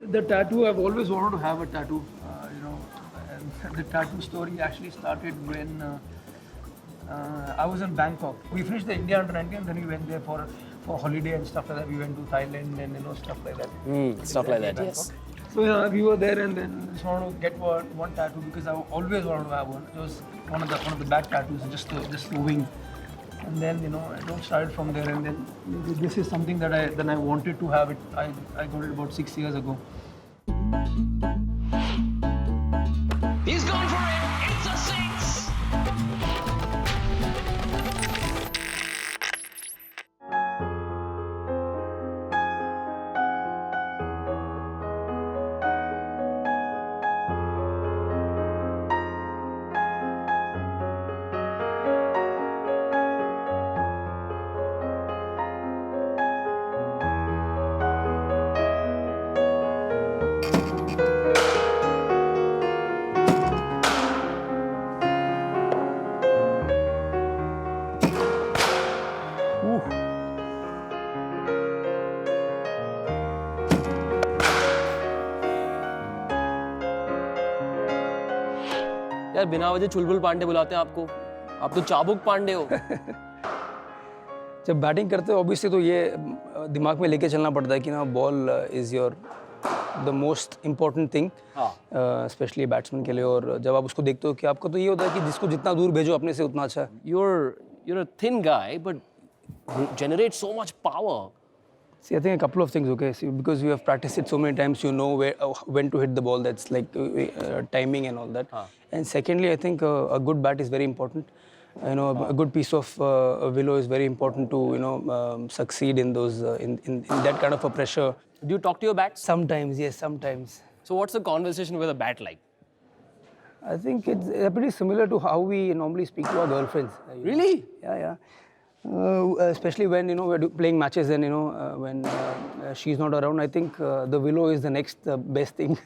The tattoo, I've always wanted to have a tattoo. And the tattoo story actually started when I was in Bangkok. We finished the India under 19, and then we went there for holiday and stuff like that. We went to Thailand and stuff like that. Stuff like that, Bangkok. yes. So yeah, we were there and then just wanted to get one tattoo because I always wanted to have one. It was one of the back tattoos, just the wing. And then it started from there, and then this is something that I wanted to have it. I got it about 6 years ago. He's going for it. It's a six. यार बिना वजह चुलबुल पांडे बुलाते हैं आपको, आप तो चाबुक पांडे हो। जब बैटिंग करते हो ऑब्वियसली तो ये दिमाग में लेके चलना पड़ता है कि ना ball is your the most important thing specially batsman के लिए। और जब आप उसको देखते हो कि आपको तो ये होता है कि जिसको जितना दूर भेजो अपने से उतना अच्छा है। You're a thin guy, but generate so much power. See, I think a couple of things, okay? See, because you have practiced it so many times, you know when to hit the ball. That's like timing and all that. And secondly, I think a good bat is very important. A good piece of willow is very important to succeed in those in that kind of a pressure. Do you talk to your bats? Sometimes, yes, sometimes. So what's the conversation with a bat like? I think it's pretty similar to how we normally speak to our girlfriends. Really? Yeah. Especially when we're playing matches and when she's not around. I think the willow is the next best thing.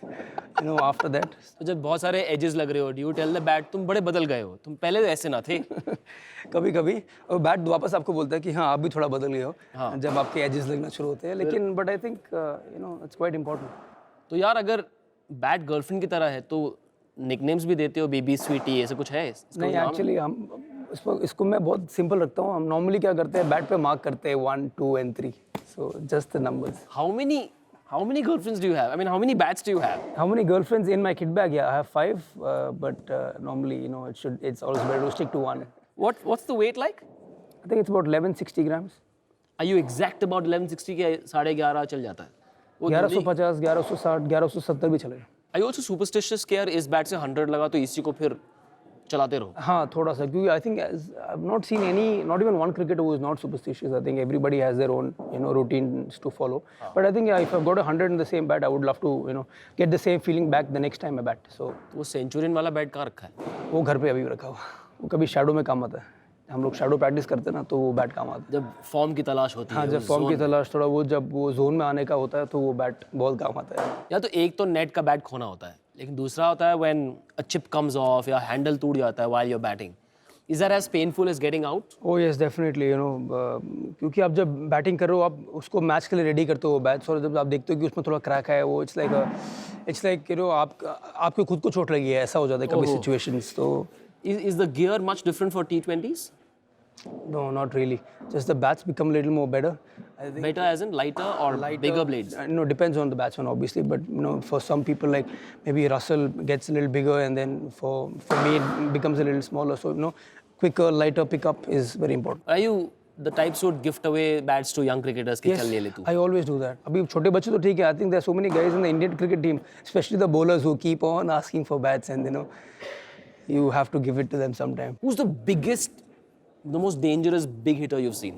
After that. तो जब बहुत सारे edges लग रहे हो, do you tell the bat तुम बड़े बदल गए हो, तुम पहले ऐसे ना थे? कभी-कभी और बैट वापस आपको बोलता है कि हाँ आप भी थोड़ा बदल गए हो जब आपके edges लगना शुरू होते हैं। लेकिन but I think it's quite important. तो यार अगर बैट गर्लफ्रेंड की तरह है तो निकनेम्स भी देते हो, बेबी स्वीटी ऐसे कुछ है? नहीं एक्चुअली हम इसको मैं बहुत सिंपल रखता हूँ। हम नॉर्मली क्या करते हैं बैट पे मार्क करते हैं 1, 2 and 3. So just the numbers. How many girlfriends do you have? I mean, how many bats do you have? How many girlfriends in my kit bag? Yeah, I have 5, but normally it's always better to stick to one. What's the weight like? I think it's about 1160 grams. Are you exact about 1160 के 11.5 चल जाता है? 1150, 1160, 1170 भी चलेगा। Are you also superstitious कि यार इस bat से 100 लगा तो इसी को फिर चलाते रहो? हाँ थोड़ा सा, क्योंकि I think I've not seen not even one cricketer who is not superstitious. I think everybody has their own routines to follow. But I think if I've got 100 in the same bat, I would love to get the same feeling back the next time I bat. So वो Centurion वाला bat कहाँ रखा है? वो घर पे अभी रखा हुआ। वो कभी शैडो में काम आता है। हम लोग शैडो प्रैक्टिस करते हैं ना तो वो बैट काम आता है। जब फॉर्म की तलाश होती है। हाँ, जब फॉर्म की तलाश थोड़ा जब वो जोन में आने का होता है तो वो बैट बहुत काम आता है। या तो एक तो नेट का बैट खोना होता है, लेकिन दूसरा होता है when a chip comes off या हैंडल टूट जाता है while you're batting. Is that as painful as getting out? Oh yes, definitely. क्योंकि आप जब बैटिंग कर रहे हो आप उसको मैच के लिए रेडी करते हो बैट्स, और जब आप देखते हो कि उसमें थोड़ा क्रैक है वो it's like आपको खुद को चोट लगी है, ऐसा हो जाता है कभी सिचुएशंस। तो Is the gear much different for T20s? No, not really. Just the bats become a little more better. I think Better as in lighter or bigger blades? No, depends on the batsman obviously, but for some people like maybe Russell gets a little bigger, and then for me it becomes a little smaller. So quicker, lighter pickup is very important. Are you the types who would gift away bats to young cricketers? कि चल ले ले तू? I always do that. अभी छोटे बच्चे तो ठीक है. I think there are so many guys in the Indian cricket team, especially the bowlers, who keep on asking for bats, and you have to give it to them sometime. Who's the most dangerous big hitter you've seen?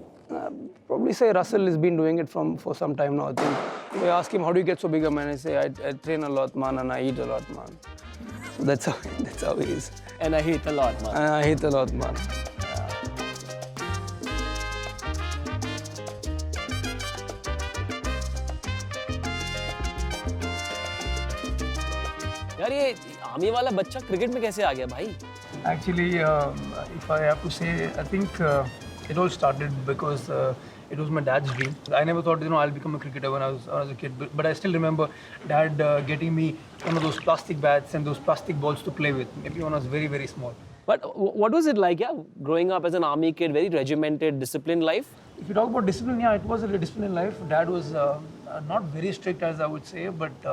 Probably say Russell has been doing it for some time now. I think if I ask him how do you get so big a man, I say I train a lot, man, and I eat a lot, man. So that's how he is. And I hit a lot, man. And I hit a lot, man. यार ये army वाला बच्चा cricket में कैसे आ गया भाई? Actually, if I have to say, I think it all started because It was my dad's dream. I never thought, I'll become a cricketer when I was a kid. But I still remember Dad getting me one of those plastic bats and those plastic balls to play with. Maybe when I was very, very small. But what was it like, growing up as an army kid, very regimented, disciplined life? If you talk about discipline, yeah, it was a disciplined life. Dad was not very strict, as I would say, but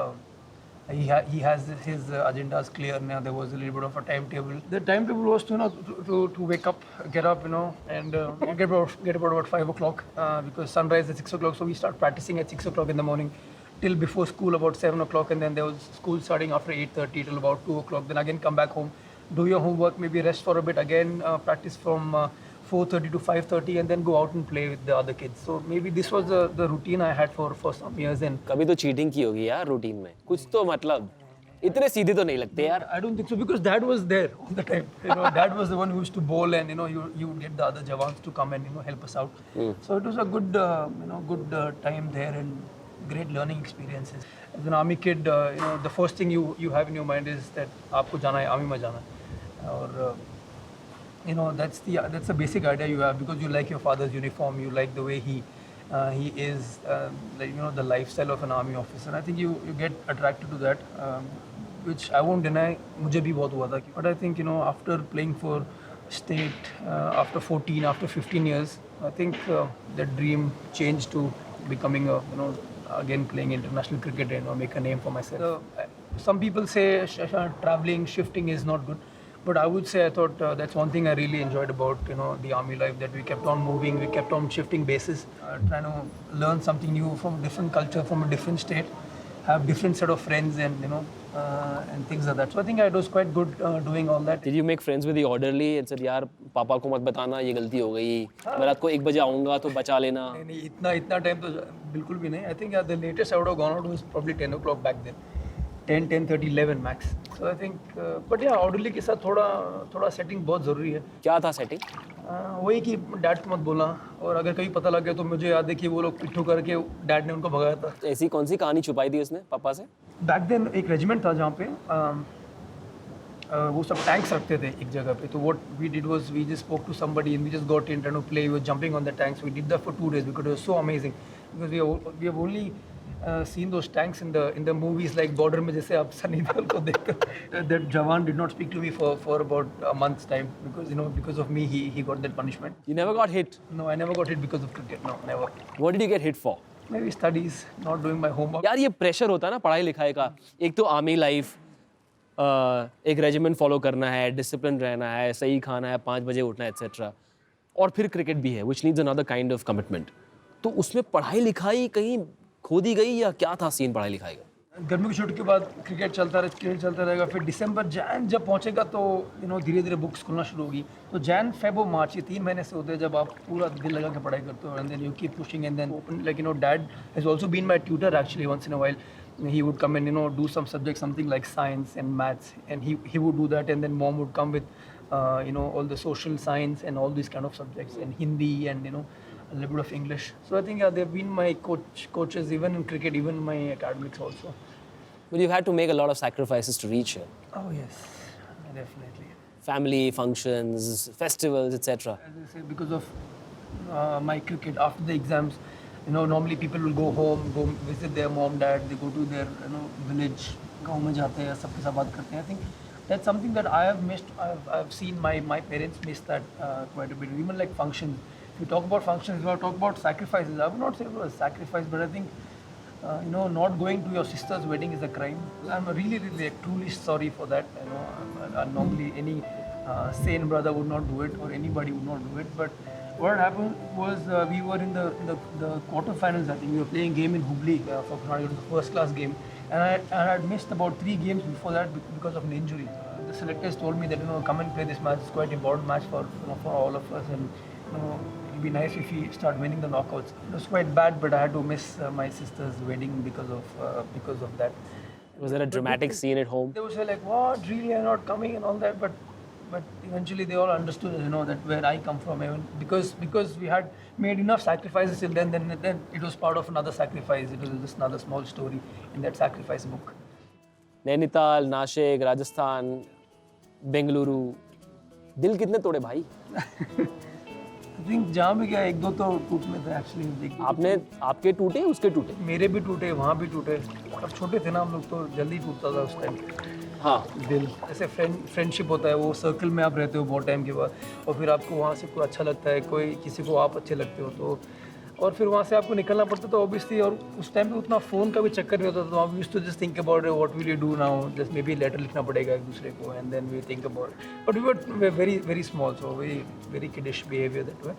he has his agendas clear. Now there was a little bit of a timetable. The timetable was to wake up, get up, and get about 5 o'clock because sunrise at 6 o'clock. So we start practicing at 6 o'clock in the morning till before school about 7 o'clock, and then there was school starting after 8:30 till about 2 o'clock. Then again come back home, do your homework, maybe rest for a bit, again practice from 4:30 to 5:30, and then go out and play with the other kids. So maybe this was the routine I had for some years. And कभी तो cheating की होगी यार routine में, कुछ तो मतलब इतने सीधे तो नहीं लगते यार. I don't think so because Dad was there all the time. Dad was the one who used to bowl, and you would get the other Jawans to come and help us out. So it was a good good time there and great learning experiences. As an army kid, the first thing you have in your mind is that आपको जाना है, army में जाना है, और that's the basic idea you have because you like your father's uniform, you like the way he is, the lifestyle of an army officer. And I think you get attracted to that, which I won't deny, मुझे भी बहुत हुआ था. But I think after playing for state, after 14, after 15 years, I think that dream changed to becoming again playing international cricket and make a name for myself. Some people say traveling, shifting is not good. But I would say I thought that's one thing I really enjoyed about the army life, that we kept on moving, we kept on shifting bases, trying to learn something new from a different culture, from a different state, have different set of friends and and things like that. So I think it was quite good doing all that. Did you make friends with the orderly and said यार पापा को मत बताना ये गलती हो गई, मैं रात को 1 बजे आऊँगा तो बचा लेना? नहीं इतना टाइम तो बिल्कुल भी नहीं. I think the latest I would have gone out was probably 10 o'clock back then. 10:30, 11 max. So I think, but yeah, orderly के साथ थोड़ा setting बहुत ज़रूरी है. क्या था setting? वही कि डैड को मत बोलना, और अगर कभी पता लग गया तो मुझे याद है कि वो लोग पिट्ठू करके डैड ने उनको भगाया था. ऐसी कौन सी कहानी छुपाई थी उसने पापा से? बैक देन एक रेजिमेंट था जहाँ पे वो सब टैंक्स रखते थे एक जगह पे. तो what we did was we just spoke to somebody and we just got in, trying to play, we were jumping on the tanks. We did that for 2 days because it was so amazing, because we have only seen those tanks in the movies like Border में जैसे आप सनी देओल को देखते. That Jawan did not speak to me for about a month's time because because of me he got that punishment. You never got hit? No, I never got hit because of cricket. No, never. What did you get hit for? Maybe studies, not doing my homework. यार ये pressure होता है ना पढ़ाई लिखाई का. एक तो आर्मी लाइफ, एक रेजिमेंट फॉलो करना है, डिसिप्लिन रहना है, सही खाना है, 5 बजे उठना है एक्सेट्रा, और फिर क्रिकेट भी है which needs another kind of commitment. तो उसमें पढ़ाई लिखाई कहीं खो दी गई या क्या था सीन पढ़ाई लिखाई का? गर्मी की छुट्टी के बाद क्रिकेट चलता रहेगा. फिर दिसंबर जैन जब पहुंचेगा तो धीरे धीरे बुक्स खुलना शुरू होगी. तो जैन फेब और मार्च ये 3 महीने से होते हैं जब आप पूरा दिल लगा के पढ़ाई करते हो, and then you keep pushing and then open. Like dad has also been my tutor actually. Once in a while he would come and do some subject, something like science and maths, and he would do that, and then mom would come with all the social science and all these kind of subjects, and Hindi and a little bit of English. So I think they've been my coaches even in cricket, even in my academics also. But you've had to make a lot of sacrifices to reach here. Oh yes, definitely. Family, functions, festivals, etc. As I say, because of my cricket, after the exams, normally people will go home, go visit their mom, dad, they go to their village, गाँव में जाते हैं, सबके साथ बात करते हैं. I think that's something that I have missed. I've seen my parents miss that quite a bit. Even like functions. If you talk about functions, if you talk about sacrifices, I would not say it was a sacrifice, but I think not going to your sister's wedding is a crime. I'm really, really, truly sorry for that. Normally any sane brother would not do it, or anybody would not do it. But what happened was we were in the quarterfinals. I think we were playing a game in Hubli for Karnataka. It was a first-class game, and I had missed about 3 games before that because of an injury. The selectors told me that come and play this match. It's quite an important match for all of us, and it'd be nice if we start winning the knockouts. It was quite bad, but I had to miss my sister's wedding because of that. Was there a dramatic scene at home? They would say like, "What? Really? You're not coming?" and all that, but eventually they all understood, that where I come from, even because we had made enough sacrifices till then it was part of another sacrifice. It was just another small story in that sacrifice book. Nainital, Nashik, Rajasthan, Bengaluru, दिल कितने तोड़े भाई? I think जहाँ भी गया एक दो तो टूटने थे एक्चुअली. आपने आपके टूटे उसके टूटे? मेरे भी टूटे, वहाँ भी टूटे. अब छोटे थे ना हम लोग तो जल्दी टूटता था उस टाइम हाँ. दिल. ऐसे फ्रेंडशिप होता है, वो सर्कल में आप रहते हो बहुत टाइम के बाद और फिर आपको वहाँ से कोई अच्छा लगता है, कोई किसी को आप अच्छे लगते हो तो और फिर वहाँ से आपको निकलना पड़ता था ऑब्वियसली. और उस टाइम पे उतना फ़ोन का भी चक्कर नहीं होता था. We used to just think about what will you do now, just maybe letter लिखना पड़ेगा एक दूसरे को and then we think about. But we were very very small, so very kiddish behaviour that way.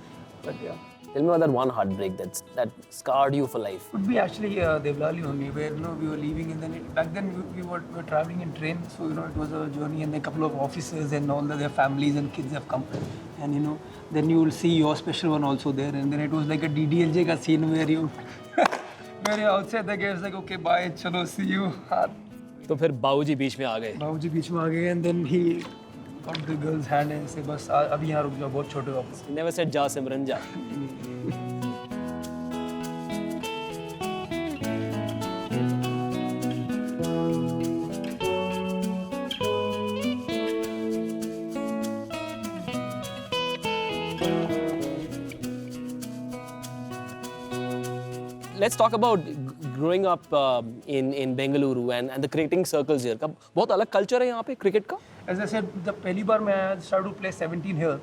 But yeah Tell me about that one heartbreak that scarred you for life. would be actually Devlali only, where we were leaving and then back then we were traveling in train, so it was a journey and a couple of officers and all their families and kids have come, and then you will see your special one also there, and then it was like a DDLJ ka scene where you where you're outside the gate, it's like okay bye, chalo see you. तो फिर बाबूजी बीच में आ गए. बाबूजी बीच में आ गए and then he got the girl's hand and say बस अभी यहाँ रुक जाओ, बहुत छोटे हो आप. Never said जा सिमरन जा. Let's talk about growing up in Bengaluru and the cricketing circles here. का बहुत अलग culture है यहाँ पे cricket का. As I said, the पहली बार मैं started to play 17 here.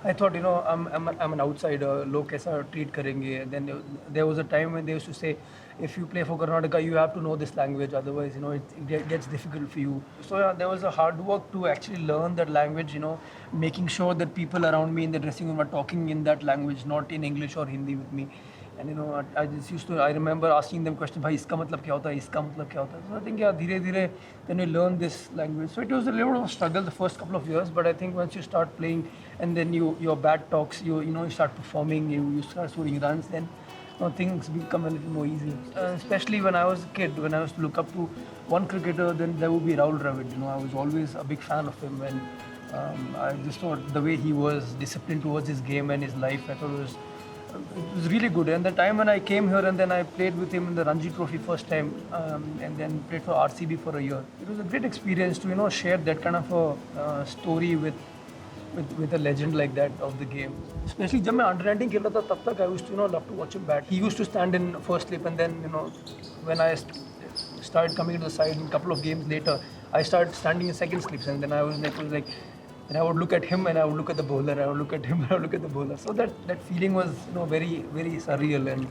I thought, I'm an outsider. लोग कैसा treat करेंगे. Then there was a time when they used to say, if you play for Karnataka, you have to know this language. Otherwise, it gets difficult for you. So yeah, there was a hard work to actually learn that language. Making sure that people around me in the dressing room are talking in that language, not in English or Hindi with me. And I just used to. I remember asking them questions. भाई इसका मतलब क्या होता है? इसका मतलब क्या होता है? So I think धीरे-धीरे then we learn this language. So it was a little bit of a struggle the first couple of years, but I think once you start playing and then your bat talks, you start performing, you start scoring runs, then things become a little more easy. Especially when I was a kid, when I used to look up to one cricketer, then there would be Rahul Dravid. I was always a big fan of him, and I just thought the way he was disciplined towards his game and his life, I thought it was really good. And the time when I came here and then I played with him in the Ranji Trophy first time, and then played for RCB for a year. It was a great experience to share that kind of a story with a legend like that of the game. Especially जब मैं under 19 खेल रहा था तब तक I used to love to watch him bat. He used to stand in first slip, and then when I started coming to the side, a couple of games later, I started standing in second slips, and then I was like. And I would look at him and I would look at the bowler, I would look at him and I would look at the bowler. So that feeling was very, very surreal, and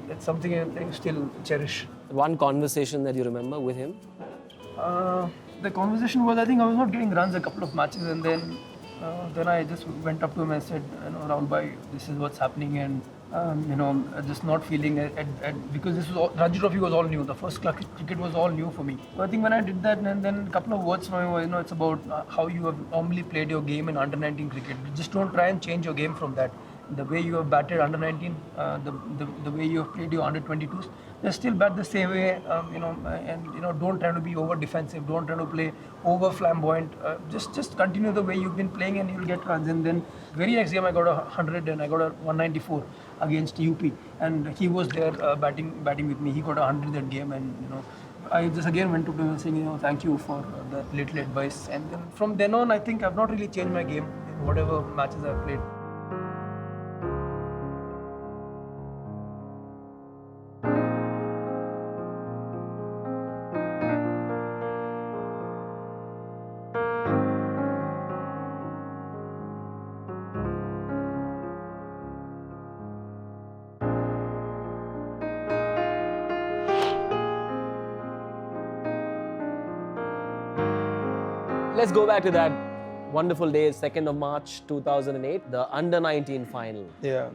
that's something I still cherish. One conversation that you remember with him? The conversation was, I think I was not getting runs a couple of matches, and then I just went up to him and said, Rahul bhai, this is what's happening, and just not feeling because this was Ranji Trophy was all new. The first cricket was all new for me. So I think when I did that, and then a couple of words from him, it's about how you have normally played your game in under 19 cricket. Just don't try and change your game from that. The way you have batted under 19, the way you have played your under 22s, just still bat the same way. And don't try to be over defensive. Don't try to play over flamboyant. Just continue the way you've been playing, and you'll get runs. And then very next game I got 100 and I got a 194 against UP, and he was there batting with me. He got 100 that game, and I just again went to him saying, thank you for that little advice. And then from then on, I think I've not really changed my game in whatever matches I've played. Let's go back to that wonderful day, 2nd of March 2008, the under-19 final. Yeah.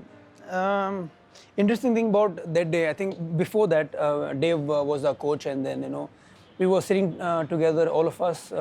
Interesting thing about that day, I think before that, Dave was our coach, and then, we were sitting together, all of us,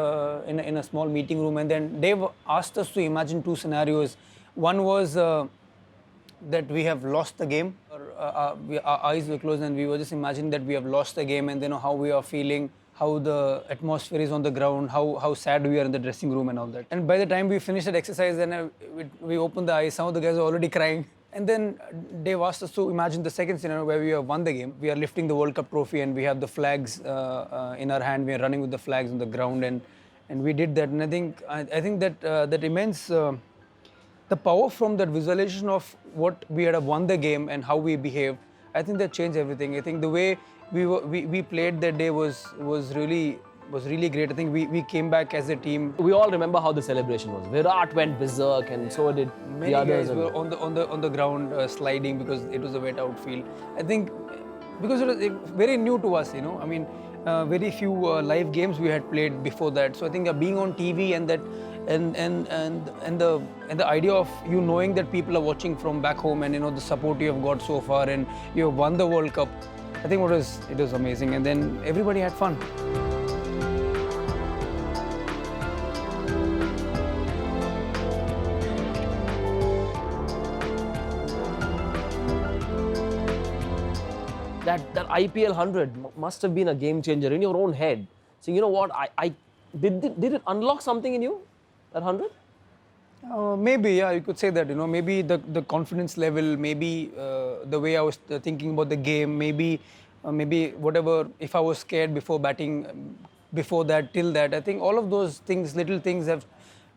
in a small meeting room, and then Dave asked us to imagine two scenarios. One was that we have lost the game, our eyes were closed, and we were just imagining that we have lost the game, and then how we are feeling, how the atmosphere is on the ground, how sad we are in the dressing room and all that. And by the time we finished that exercise, then we opened the eyes, some of the guys were already crying. And then Dave asked us to imagine the second scenario where we have won the game. We are lifting the World Cup trophy and we have the flags in our hand. We are running with the flags on the ground, and we did that. And I think that that immense the power from that visualization of what we had won the game and how we behaved, I think that changed everything. I think the way we played that day was really great. I think we came back as a team. We all remember how the celebration was. Virat went berserk, and so did Many the others. guys were on the ground sliding because it was a wet outfield. I think because it was very new to us, you know. I mean, very few live games we had played before that. So I think being on TV and that and the idea of you knowing that people are watching from back home, and you know the support you have got so far, and you have won the World Cup. I think it was amazing, and then everybody had fun. That IPL 100 must have been a game changer in your own head. So you know what? Did it unlock something in you? That 100? Maybe, yeah, you could say that. You know, maybe the confidence level, maybe the way I was thinking about the game, maybe whatever. If I was scared before batting, before that, till that, I think all of those things, little things, have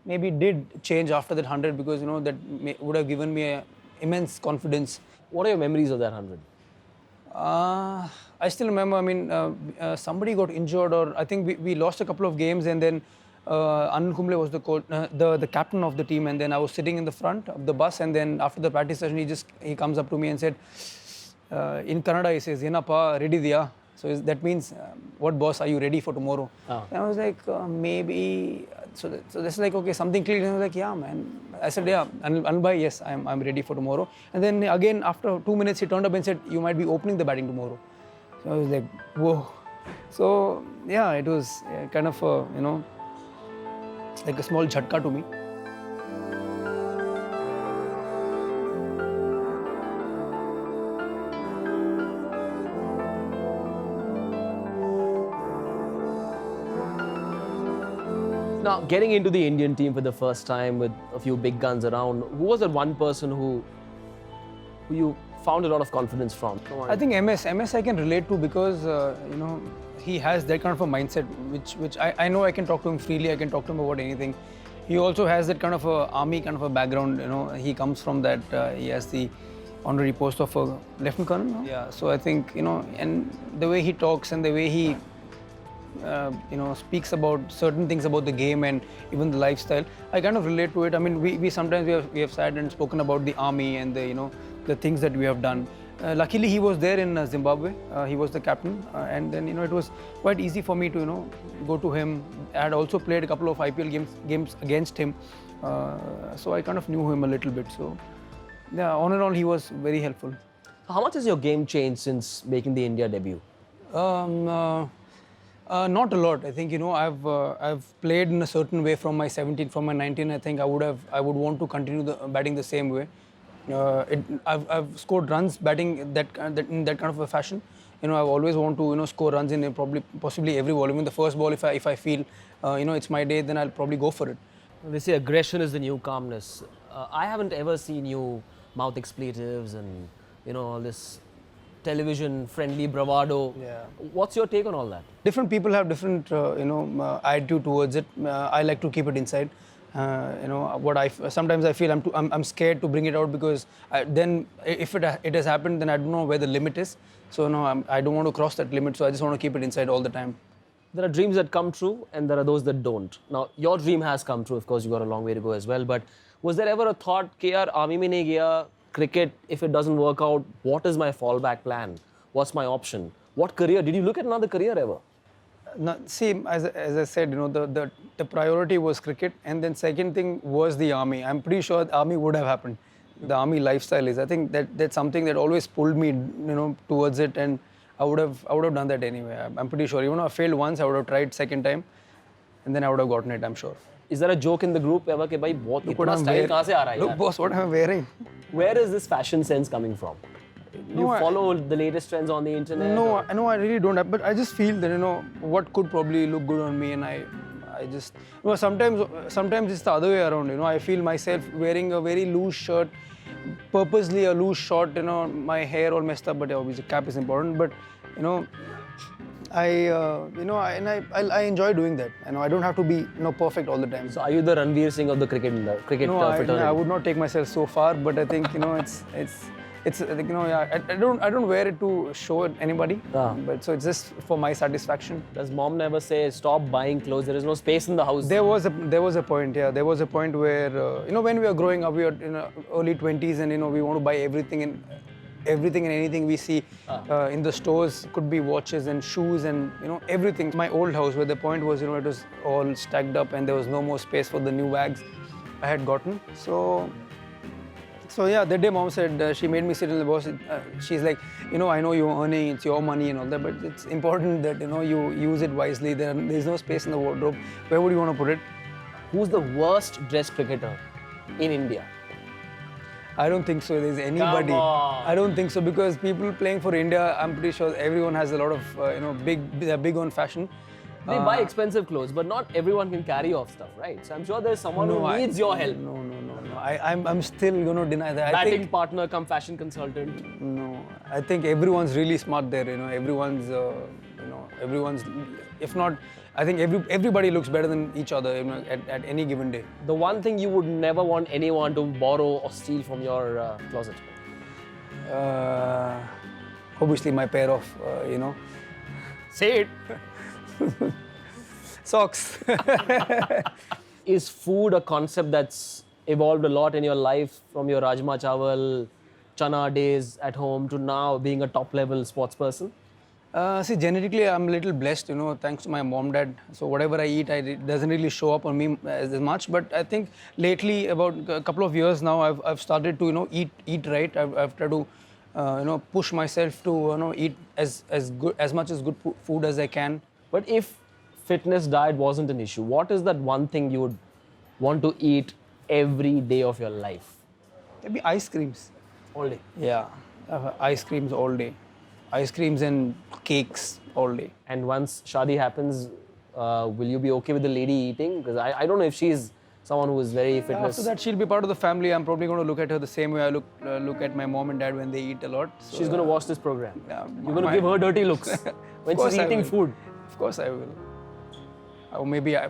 maybe did change after that 100, because you know that would have given me a immense confidence. What are your memories of that 100? I still remember. I mean, somebody got injured, or I think we lost a couple of games, and then Anand Kumble was the captain of the team, and then I was sitting in the front of the bus, and then after the practice session, he comes up to me and said, in Kannada he says, "Yenappa, ready diya?" So that means, what boss, are you ready for tomorrow? Oh. And I was like, maybe. So that's like, okay, something clicked. And I was like, yeah, man. I said, yeah, Anil bhai, yes, I'm ready for tomorrow. And then again, after 2 minutes, he turned up and said, you might be opening the batting tomorrow. So I was like, whoa. So yeah, it was kind of, you know, like a small jhatka to me. Now, getting into the Indian team for the first time with a few big guns around, who was that one person who you found a lot of confidence from? I think MS I can relate to, because you know, he has that kind of a mindset which I know I can talk to him freely. I can talk to him about anything. He also has that kind of a army kind of a background. You know, he comes from that. He has the honorary post of a lieutenant colonel. No? Yeah. So I think, you know, and the way he talks and the way he you know, speaks about certain things about the game and even the lifestyle, I kind of relate to it. I mean, we sometimes we have sat and spoken about the army and the, you know, the things that we have done. Luckily, he was there in Zimbabwe. He was the captain, and then, you know, it was quite easy for me to, you know, go to him. I had also played a couple of IPL games against him, so I kind of knew him a little bit. So yeah, on and on, he was very helpful. How much has your game changed since making the India debut? Not a lot. I think, you know, I've played in a certain way from my 17, from my 19. I think I would want to continue batting the same way. I've scored runs batting in that kind of a fashion. You know, I've always want to, you know, score runs in possibly every ball. Even the first ball, if I feel you know, it's my day, then I'll probably go for it. They say aggression is the new calmness. I haven't ever seen you mouth expletives and, you know, all this television-friendly bravado. Yeah. What's your take on all that? Different people have different, you know, attitude towards it. I like to keep it inside. You know, sometimes I feel I'm scared to bring it out, because then if it has happened, then I don't know where the limit is. So no, I don't want to cross that limit. So I just want to keep it inside all the time. There are dreams that come true and there are those that don't. Now, your dream has come true. Of course, you got a long way to go as well. But was there ever a thought, कि यार army में नहीं गया, cricket, if it doesn't work out, what is my fallback plan? What's my option? What career? Did you look at another career ever? No, see, as I said, you know, the priority was cricket, and then second thing was the army. I'm pretty sure the army would have happened. The army lifestyle is, I think that's something that always pulled me, you know, towards it, and I would have done that anyway. I'm pretty sure. Even though I failed once, I would have tried second time, and then I would have gotten it, I'm sure. Is there a joke in the group ever कि भाई बहुत इतना style कहाँ से आ रहा है? Look, boss, what am I wearing? Where is this fashion sense coming from? You follow the latest trends on the internet? No, I really don't have, but I just feel that, you know, what could probably look good on me, and I just, you know, sometimes it's the other way around, you know. I feel myself wearing a very loose shirt, purposely a loose short, you know, my hair all messed up, but obviously cap is important, but, you know, I enjoy doing that. I don't have to be perfect all the time. So are you the Ranveer Singh of the cricket fraternity? I would not take myself so far, but I think it's like, yeah, I don't wear it to show it anybody, but so it's just for my satisfaction. Does mom never say stop buying clothes? There is no space in the house. There was a point, yeah. There was a point where when we were growing up, we were in early 20s, and we want to buy everything and anything we see in the stores. Could be watches and shoes and everything. My old house, where the point was it was all stacked up and there was no more space for the new bags I had gotten. So yeah, that day mom said, she made me sit in the bus. She's like, I know you're earning, it's your money and all that, but it's important that you use it wisely. There's no space in the wardrobe. Where would you want to put it? Who's the worst dressed cricketer in India? I don't think so. There's anybody. Come on. I don't think so, because people playing for India, I'm pretty sure everyone has a lot of they're big on fashion. They buy expensive clothes, but not everyone can carry off stuff, right? So I'm sure there's someone who needs your help. No. I'm still going to deny that. Batting partner come fashion consultant. No, I think everyone's really smart there. Everyone's if not, I think everybody looks better than each other at any given day. The one thing you would never want anyone to borrow or steal from your closet. Obviously my pair of Say it. socks. Is food a concept that's evolved a lot in your life, from your Rajma Chawal, Chana days at home to now being a top level sports person? See, genetically, I'm a little blessed, thanks to my mom, dad. So whatever I eat, it doesn't really show up on me as much. But I think lately, about a couple of years now, I've started to eat right. I've tried to push myself to eat as much as good food as I can. But if fitness diet wasn't an issue, what is that one thing you would want to eat every day of your life? Maybe ice creams. All day. Yeah, ice creams all day. Ice creams and cakes all day. And once shadi happens, will you be okay with the lady eating? Because I don't know if she's someone who is very fitness. After that, she'll be part of the family. I'm probably going to look at her the same way I look at my mom and dad when they eat a lot. So, she's going to watch this program. Yeah, you're going to give her dirty looks when she's eating food. Of course I will. Or maybe I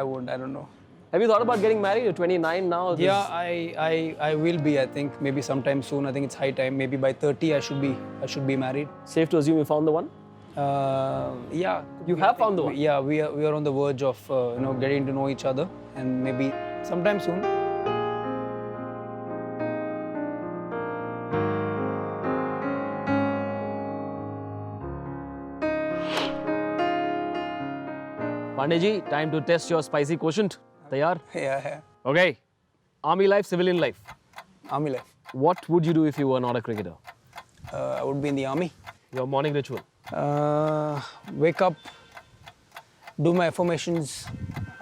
won't. I don't know. Have you thought about getting married? You're 29 now. Yeah, I will be. I think maybe sometime soon. I think it's high time. Maybe by 30 I should be married. Safe to assume you found the one? Yeah. You have found the one? Yeah, we are on the verge of getting to know each other, and maybe sometime soon. Pandey, time to test your spicy quotient. Tayar? Yeah. Okay. Army life, civilian life. Army life. What would you do if you were not a cricketer? I would be in the army. Your morning ritual? Wake up, do my affirmations,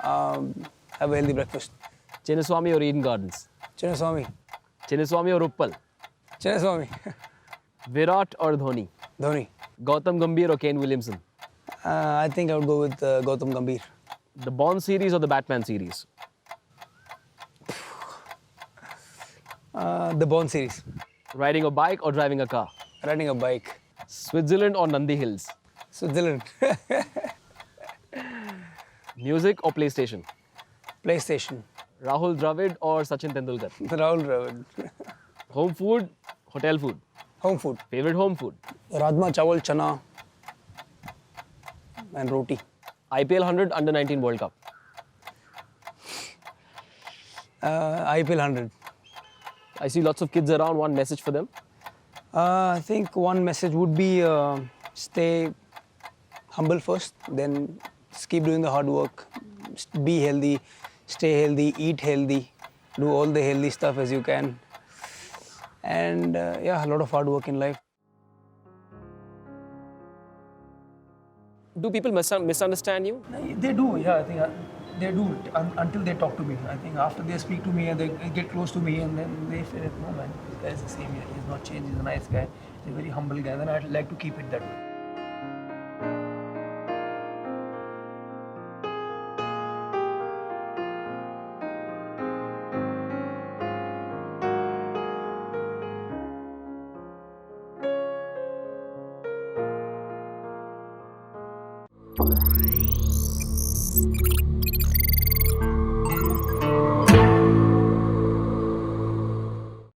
have a healthy breakfast. Chinnaswamy or Eden Gardens? Chinnaswamy. Chinnaswamy or Uppal? Chinnaswamy. Virat or Dhoni? Dhoni. Gautam Gambhir or Kane Williamson? I think I would go with Gautam Gambhir. The Bond series or the Batman series? The Bond series. Riding a bike or driving a car? Riding a bike. Switzerland or Nandi Hills? Switzerland. Music or PlayStation? PlayStation. Rahul Dravid or Sachin Tendulkar? Rahul Dravid. Home food, hotel food? Home food. Favorite home food? Rajma, chawal, chana and roti. IPL 100 Under 19 World Cup? IPL 100. I see lots of kids around. One message for them? I think one message would be stay humble first, then just keep doing the hard work, be healthy, stay healthy, eat healthy, do all the healthy stuff as you can. And yeah, a lot of hard work in life. Do people misunderstand you? They do, yeah. I think they do until they talk to me. I think after they speak to me and they get close to me, and then they feel, no man, this guy is the same. He's not changed. He's a nice guy. He's a very humble guy. Then I'd like to keep it that way.